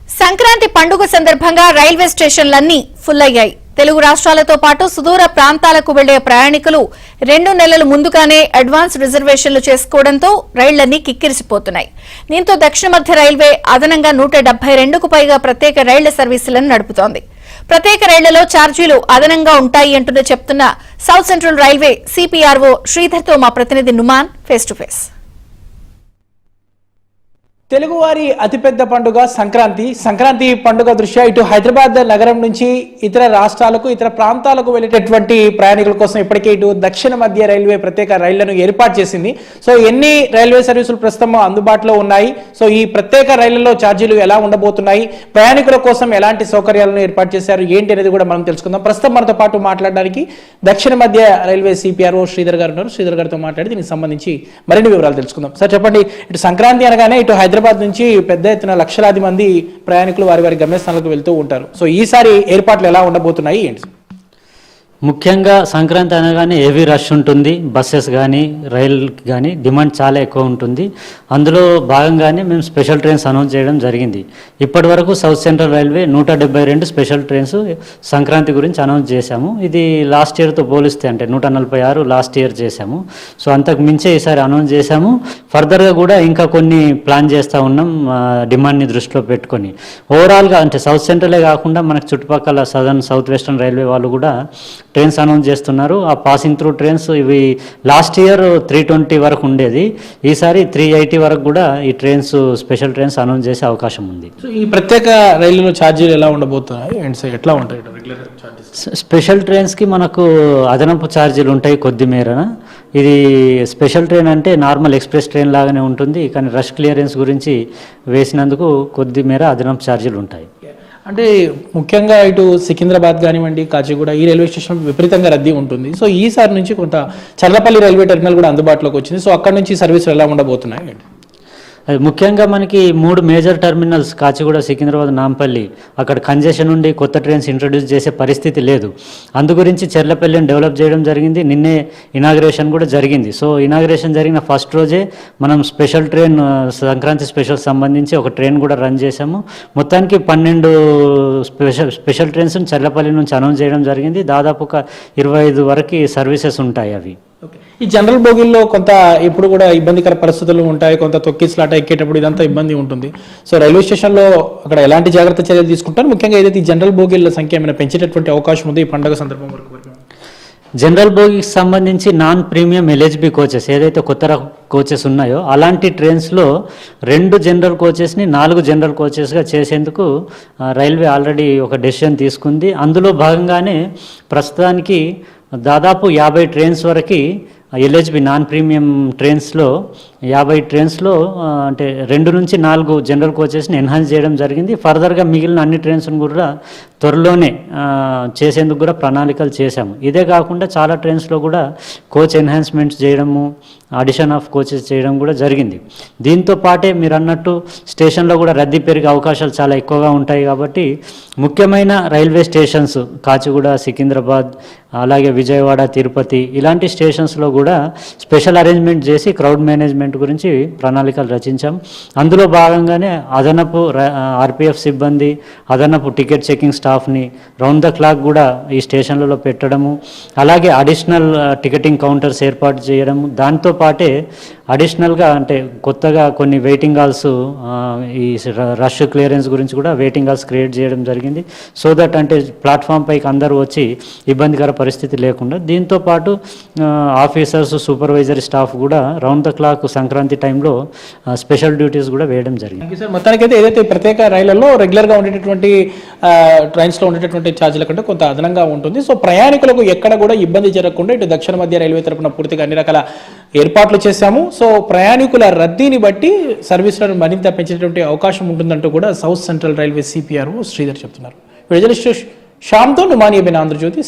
సంక్రాంతి పండుగ సందర్భంగా railway స్టేషన్లన్నీ full అయ్యాయి. తెలుగు రాష్ట్రాలతో పాటు సుదూర ప్రాంతాలకు వెళ్లే ప్రయాణికులు 2 నెలల ముందుగానే అడ్వాన్స్ రిజర్వేషన్లు చేసుకోవడంతో రైళ్లన్నీ కిక్కిరిసిపోతున్నాయి. దీంతో దక్షిణ మధ్య రైల్వే అదనంగా 172కు పైగా ప్రత్యేక రైళ్ల సర్వీసులను నడుపుతోంది. ప్రత్యేక రైళ్లలో ఛార్జీలు అదనంగా ఉంటాయి అంటూ చెప్తున్న సౌత్ సెంట్రల్ రైల్వే సిపిఆర్ఓ శ్రీధర్తో మా ప్రతినిధి నుమాన్ ఫేస్ టు ఫేస్. తెలుగువారి అతిపెద్ద పండుగ సంక్రాంతి పండుగ దృష్ట్యా ఇటు హైదరాబాద్ నగరం నుంచి ఇతర రాష్ట్రాలకు ఇతర ప్రాంతాలకు వెళ్ళేటటువంటి ప్రయాణికుల కోసం ఇప్పటికే ఇటు దక్షిణ మధ్య రైల్వే ప్రత్యేక రైళ్లను ఏర్పాటు చేసింది. సో ఎన్ని రైల్వే సర్వీసులు ప్రస్తుతం అందుబాటులో ఉన్నాయి, సో ఈ ప్రత్యేక రైళ్లలో ఛార్జీలు ఎలా ఉండబోతున్నాయి, ప్రయాణికుల కోసం ఎలాంటి సౌకర్యాలను ఏర్పాటు చేశారు ఏంటి అనేది కూడా మనం తెలుసుకుందాం. ప్రస్తుతం మనతో పాటు మాట్లాడడానికి దక్షిణ మధ్య రైల్వే సిపిఆర్ఓ శ్రీధర్ గారు ఉన్నారు. శ్రీధర్ గారితో మాట్లాడి దీనికి సంబంధించి మరిన్ని వివరాలు తెలుసుకుందాం. సార్ చెప్పండి, ఇటు సంక్రాంతి అనగానే ఇటు హైదరాబాద్ నుంచి పెద్ద ఎత్తున లక్షలాది మంది ప్రయాణికులు వారి గమ్యస్థానాలకు వెళ్తూ ఉంటారు. సో ఈసారి ఏర్పాట్లు ఎలా ఉండబోతున్నాయి ఏంటి? ముఖ్యంగా సంక్రాంతి అనగానే హెవీ రష్ ఉంటుంది. బస్సెస్ కానీ రైలుకి కానీ డిమాండ్ చాలా ఎక్కువ ఉంటుంది. అందులో భాగంగానే మేము స్పెషల్ ట్రైన్స్ అనౌన్స్ చేయడం జరిగింది. ఇప్పటి వరకు south central railway 172 special trains Sankranti గురించి అనౌన్స్ చేశాము. ఇది లాస్ట్ ఇయర్తో పోలిస్తే అంటే 146 లాస్ట్ ఇయర్ చేశాము. సో అంతకు మించే ఈసారి అనౌన్స్ చేశాము. ఫర్దర్గా కూడా ఇంకా కొన్ని ప్లాన్ చేస్తూ ఉన్నాం డిమాండ్ని దృష్టిలో పెట్టుకొని. ఓవరాల్గా అంటే సౌత్ సెంట్రలే కాకుండా మనకు చుట్టుపక్కల సదర్న్ సౌత్ వెస్టర్న్ రైల్వే వాళ్ళు కూడా ట్రైన్స్ అనౌన్స్ చేస్తున్నారు. ఆ పాసింగ్ త్రూ ట్రైన్స్ ఇవి లాస్ట్ ఇయర్ 320 వరకు ఉండేది, ఈసారి 380 వరకు కూడా ఈ ట్రైన్స్ స్పెషల్ ట్రైన్స్ అనౌన్స్ చేసే అవకాశం ఉంది. సో ఈ ప్రత్యేక రైళ్లలో ఛార్జీలు ఎలా ఉండబోతున్నాయి అండ్ ఎట్లా ఉంటాయి రెగ్యులర్ ఛార్జెస్? స్పెషల్ ట్రైన్స్కి మనకు అదనపు ఛార్జీలు ఉంటాయి కొద్ది మేరన. ఇది స్పెషల్ ట్రైన్ అంటే నార్మల్ ఎక్స్ప్రెస్ ట్రైన్ లాగానే ఉంటుంది, కానీ రష్ క్లియరెన్స్ గురించి వేసినందుకు కొద్ది మేర అదనపు ఛార్జీలు ఉంటాయి. అంటే ముఖ్యంగా ఇటు సికింద్రాబాద్ కానివ్వండి, కాచిగూడ ఈ రైల్వే స్టేషన్ విపరీతంగా రద్దీ ఉంటుంది. సో ఈసారి నుంచి కొంత చర్లపల్లి రైల్వే టెర్మినల్ కూడా అందుబాటులోకి వచ్చింది. సో అక్కడ నుంచి సర్వీసులు ఎలా ఉండబోతున్నాయి? అది ముఖ్యంగా మనకి 3 మేజర్ టెర్మినల్స్ కాచిగూడ, సికింద్రాబాద్, నాంపల్లి, అక్కడ కంజెషన్ ఉండి కొత్త ట్రైన్స్ ఇంట్రడ్యూస్ చేసే పరిస్థితి లేదు. అందు గురించి చెర్లపల్లిని డెవలప్ చేయడం జరిగింది. నిన్నే ఇనాగ్రేషన్ కూడా జరిగింది. సో ఇనాగ్రేషన్ జరిగిన ఫస్ట్ రోజే మనం స్పెషల్ ట్రైన్ సంక్రాంతి స్పెషల్ సంబంధించి ఒక ట్రైన్ కూడా రన్ చేశాము. మొత్తానికి 12 స్పెషల్ ట్రైన్స్ చెర్లపల్లి నుంచి అనౌన్స్ చేయడం జరిగింది. దాదాపు ఒక 25 వరకు సర్వీసెస్ ఉంటాయి అవి. ఈ జనరల్ బోగిల్లో కొంత ఇప్పుడు కూడా ఇబ్బందికర పరిస్థితులు ఉంటాయి, కొంత తొక్కిస్లాట ఎక్కేటప్పుడు ఇదంతా ఇబ్బంది ఉంటుంది. సో రైల్వే స్టేషన్లో అక్కడ ఎలాంటి జాగ్రత్త చర్యలు తీసుకుంటారు? ముఖ్యంగా ఏదైతే ఈ జనరల్ బోగిల సంఖ్య ఏమైనా పెంచేటటువంటి అవకాశం ఉంది ఈ పండుగ సందర్భం వరకు? జనరల్ బోగికి సంబంధించి నాన్ ప్రీమియం ఎల్హెచ్బి కోచెస్ ఏదైతే కొత్త రకం కోచెస్ ఉన్నాయో అలాంటి ట్రైన్స్లో 2 జనరల్ కోచెస్ని 4 జనరల్ కోచెస్గా చేసేందుకు రైల్వే ఆల్రెడీ ఒక డెసిషన్ తీసుకుంది. అందులో భాగంగానే ప్రస్తుతానికి దాదాపు 50 ట్రైన్స్ వరకు ఎల్హెచ్బి నాన్ ప్రీమియం ట్రైన్స్లో 50 ట్రైన్స్లో అంటే 2 నుంచి 4 జనరల్ కోచెస్ని ఎన్హాన్స్ చేయడం జరిగింది. ఫర్దర్గా మిగిలిన అన్ని ట్రైన్స్ను కూడా త్వరలోనే చేసేందుకు కూడా ప్రణాళికలు చేశాము. ఇదే కాకుండా చాలా ట్రైన్స్లో కూడా కోచ్ ఎన్హాన్స్మెంట్స్ చేయడము, అడిషన్ ఆఫ్ కోచెస్ చేయడం కూడా జరిగింది. దీంతో పాటే మీరు అన్నట్టు స్టేషన్లో కూడా రద్దీ పెరిగే అవకాశాలు చాలా ఎక్కువగా ఉంటాయి. కాబట్టి ముఖ్యమైన రైల్వే స్టేషన్స్ కాచిగూడ, సికింద్రాబాద్, అలాగే విజయవాడ, తిరుపతి ఇలాంటి స్టేషన్స్లో కూడా స్పెషల్ అరేంజ్మెంట్ చేసి క్రౌడ్ మేనేజ్మెంట్ గురించి ప్రణాళికలు రచించాం. అందులో భాగంగానే అదనపు ఆర్పిఎఫ్ సిబ్బంది, అదనపు టికెట్ చెకింగ్ స్టాఫ్ని రౌండ్ ద క్లాక్ కూడా ఈ స్టేషన్లలో పెట్టడము, అలాగే అడిషనల్ టికెటింగ్ కౌంటర్స్ ఏర్పాటు చేయడము, దాంతో పాటే అడిషనల్గా అంటే కొత్తగా కొన్ని వెయిటింగ్ హాల్స్ ఈ రష్ క్లియరెన్స్ గురించి కూడా వెయిటింగ్ హాల్స్ క్రియేట్ చేయడం జరిగింది. సో దట్ అంటే ప్లాట్ఫామ్ పైకి అందరూ వచ్చి ఇబ్బందికర పరిస్థితి లేకుండా. దీంతో పాటు ఆఫీసర్స్, సూపర్వైజరీ స్టాఫ్ కూడా రౌండ్ ద క్లాక్ సంక్రాంతి టైంలో స్పెషల్ డ్యూటీస్ కూడా వేయడం జరిగింది. సార్ మొత్తానికైతే ఏదైతే ప్రత్యేక రైళ్లలో రెగ్యులర్గా ఉండేటటువంటి ట్రైన్స్లో ఉండేటటువంటి ఛార్జీల కంటే కొంత అదనంగా ఉంటుంది. సో ప్రయాణికులకు ఎక్కడ కూడా ఇబ్బంది జరగకుండా ఇటు దక్షిణ మధ్య రైల్వే తరపున పూర్తిగా అన్ని రకాల ఏర్పాట్లు చేశాము. సో ప్రయాణికుల రద్దీని బట్టి సర్వీసులను మరింత పెంచేటువంటి అవకాశం ఉంటుందంటూ కూడా south central railway CPRO Sridhar చెప్తున్నారు. జర్నలిస్ట్ శ్యామ్తో నుమానియా ఆంధ్రజ్యోతి.